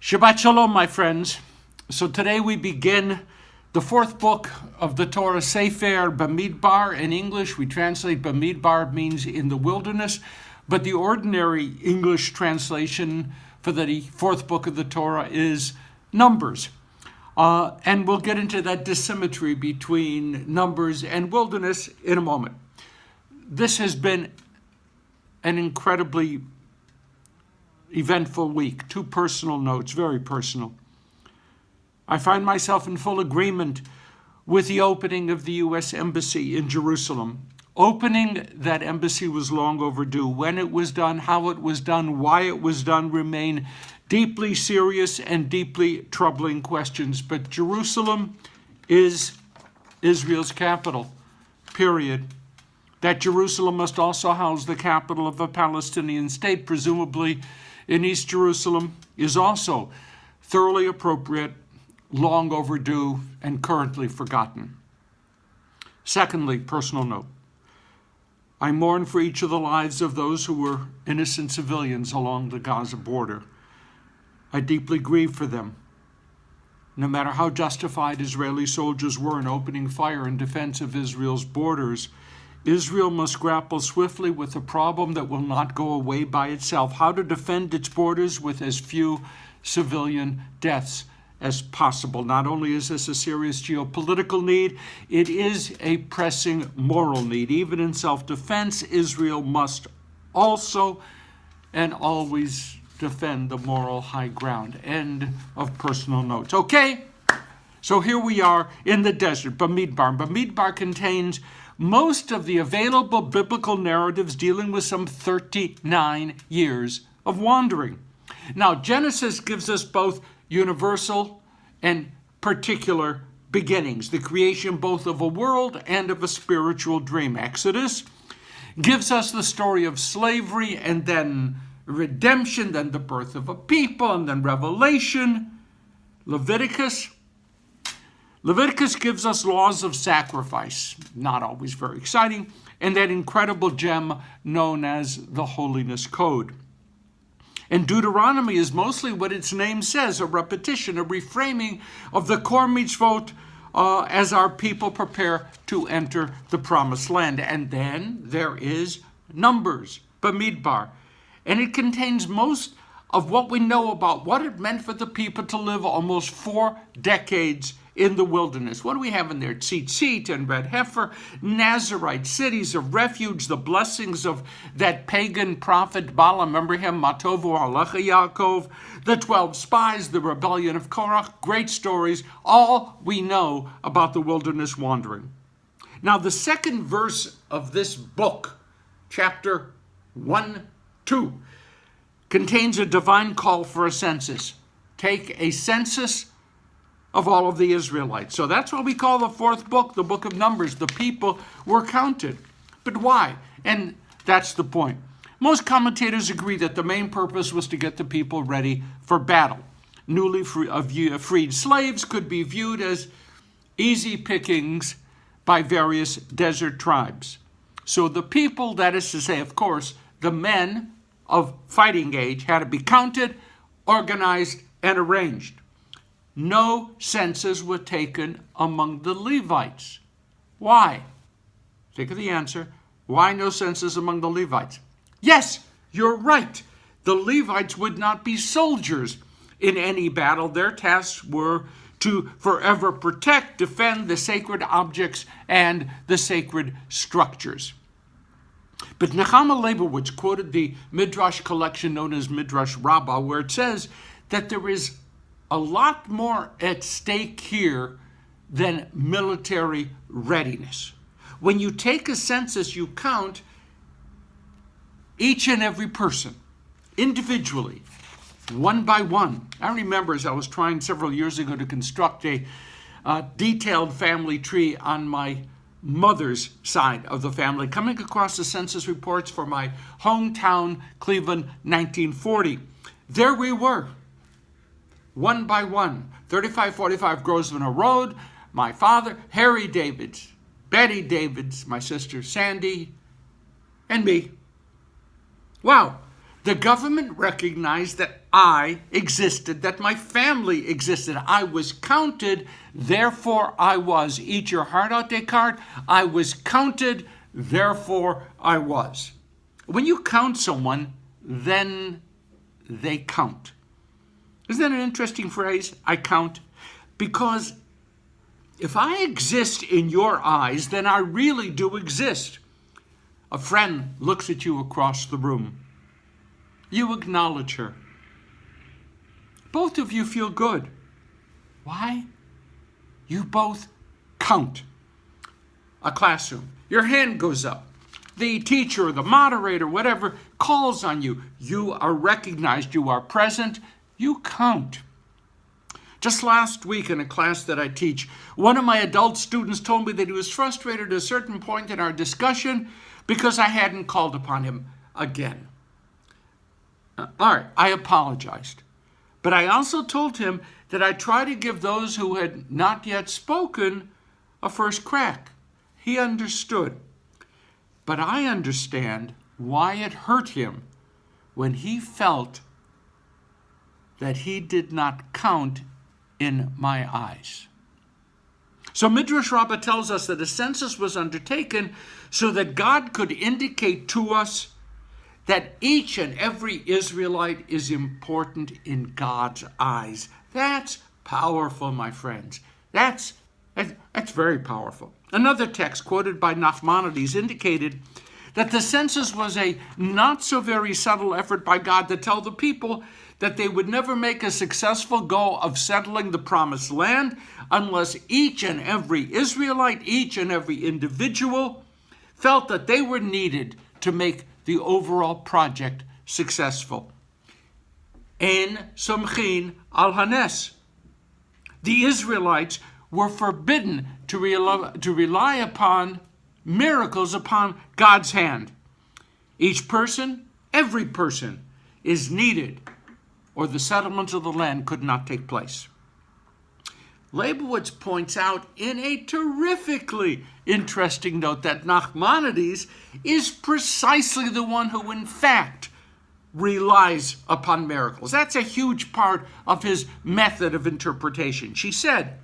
Shabbat Shalom, my friends. So today we begin the fourth book of the Torah, Sefer Bamidbar. In English, we translate Bamidbar means in the wilderness, but the ordinary English translation for the fourth book of the Torah is Numbers. And we'll get into that dissymmetry between Numbers and wilderness in a moment. This has been an incredibly eventful week. Two personal notes, very personal. I find myself in full agreement with the opening of the U.S. Embassy in Jerusalem. Opening that embassy was long overdue. When it was done, how it was done, why it was done remain deeply serious and deeply troubling questions. But Jerusalem is Israel's capital, period. That Jerusalem must also house the capital of a Palestinian state, presumably in East Jerusalem, is also thoroughly appropriate, long overdue, and currently forgotten. Secondly, personal note. I mourn for each of the lives of those who were innocent civilians along the Gaza border. I deeply grieve for them. No matter how justified Israeli soldiers were in opening fire in defense of Israel's borders, Israel must grapple swiftly with a problem that will not go away by itself: how to defend its borders with as few civilian deaths as possible. Not only is this a serious geopolitical need, it is a pressing moral need. Even in self-defense, Israel must also and always defend the moral high ground. End of personal notes. Okay, so here we are in the desert, Bamidbar. Bamidbar contains most of the available biblical narratives dealing with some 39 years of wandering. Now, Genesis gives us both universal and particular beginnings, the creation both of a world and of a spiritual dream. Exodus gives us the story of slavery and then redemption, then the birth of a people, and then Revelation. Leviticus gives us laws of sacrifice, not always very exciting, and that incredible gem known as the Holiness Code. And Deuteronomy is mostly what its name says, a repetition, a reframing of the core mitzvot as our people prepare to enter the promised land. And then there is Numbers, Bamidbar, and it contains most of what we know about what it meant for the people to live almost 4 decades in the wilderness. What do we have in there? Tzitzit and red heifer, Nazarite, cities of refuge, the blessings of that pagan prophet Balaam, remember him, Matovu Alecha Yaakov, the 12 spies, the rebellion of Korach, great stories, all we know about the wilderness wandering. Now, the second verse of this book, chapter 1-2, contains a divine call for a census. Take a census of all of the Israelites. So that's what we call the fourth book, the book of Numbers. The people were counted. But why? And that's the point. Most commentators agree that the main purpose was to get the people ready for battle. Newly freed slaves could be viewed as easy pickings by various desert tribes. So the people, that is to say, of course, the men of fighting age, had to be counted, organized, and arranged. No census was taken among the Levites. Why? Think of the answer. Why no census among the Levites? Yes, you're right. The Levites would not be soldiers in any battle. Their tasks were to forever protect, defend the sacred objects and the sacred structures. But Nechama Leibowitz quoted the Midrash collection known as Midrash Rabbah, where it says that there is a lot more at stake here than military readiness. When you take a census, you count each and every person individually, one by one. I remember as I was trying several years ago to construct a detailed family tree on my mother's side of the family, coming across the census reports for my hometown, Cleveland, 1940. There we were, one by one, 3545 Grosvenor Road, my father, Harry Davids, Betty Davids, my sister Sandy, and me. Wow, The government recognized that I existed, that my family existed. I was counted, therefore I was. Eat your heart out, Descartes. I was counted, therefore I was. When you count someone, then they count. Isn't that an interesting phrase? I count. Because if I exist in your eyes, then I really do exist. A friend looks at you across the room. You acknowledge her. Both of you feel good. Why? You both count. A classroom. Your hand goes up. The teacher, the moderator, whatever, calls on you. You are recognized. You are present. You count. Just last week in a class that I teach, one of my adult students told me that he was frustrated at a certain point in our discussion because I hadn't called upon him again. All right, I apologized. But I also told him that I try to give those who had not yet spoken a first crack. He understood. But I understand why it hurt him when he felt that he did not count in my eyes. So Midrash Rabbah tells us that a census was undertaken so that God could indicate to us that each and every Israelite is important in God's eyes. That's powerful, my friends. That's very powerful. Another text quoted by Nachmanides indicated that the census was a not so very subtle effort by God to tell the people that they would never make a successful go of settling the promised land unless each and every Israelite, each and every individual felt that they were needed to make the overall project successful. En somchin al hanes. The Israelites were forbidden to rely upon miracles upon God's hand. Each person, every person, is needed, or the settlement of the land could not take place. Leibowitz points out in a terrifically interesting note that Nachmanides is precisely the one who, in fact, relies upon miracles. That's a huge part of his method of interpretation. She said,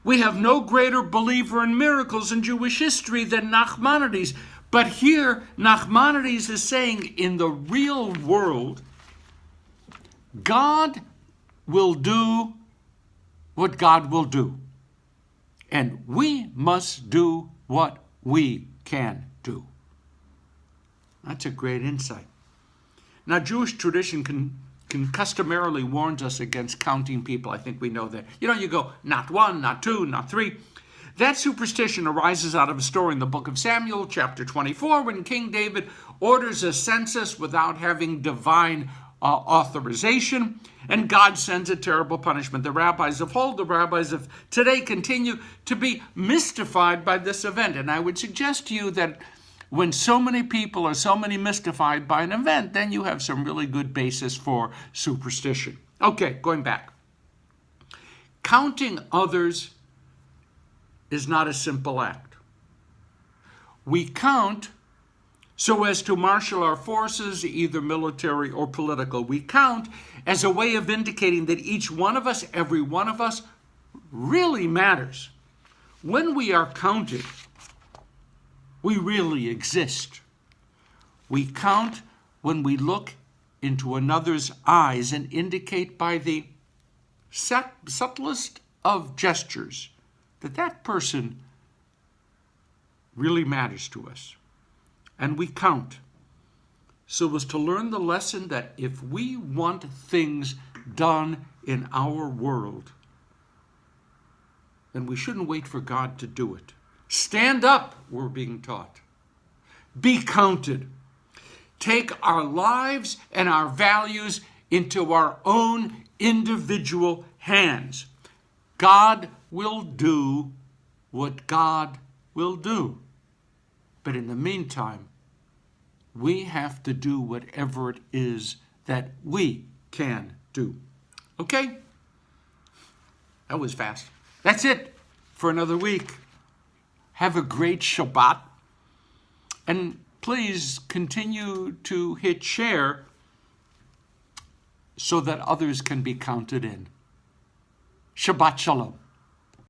"We have no greater believer in miracles in Jewish history than Nachmanides." But here, Nachmanides is saying, in the real world, God will do what God will do. And we must do what we can do. That's a great insight. Now, Jewish tradition can customarily warns us against counting people. I think we know that. You go, not one, not two, not three. That superstition arises out of a story in the book of Samuel, chapter 24, when King David orders a census without having divine authorization, and God sends a terrible punishment. The rabbis of old, the rabbis of today continue to be mystified by this event. And I would suggest to you that when so many people are so mystified by an event, then you have some really good basis for superstition. Okay, going back. Counting others is not a simple act. We count so as to marshal our forces, either military or political. We count as a way of indicating that each one of us, every one of us, really matters. When we are counted, we really exist. We count when we look into another's eyes and indicate by the subtlest of gestures that that person really matters to us. And we count so as to learn the lesson that if we want things done in our world, then we shouldn't wait for God to do it. Stand up, we're being taught. Be counted. Take our lives and our values into our own individual hands. God will do what God will do. But in the meantime, we have to do whatever it is that we can do. Okay? That was fast. That's it for another week. Have a great Shabbat. And please continue to hit share so that others can be counted in. Shabbat Shalom.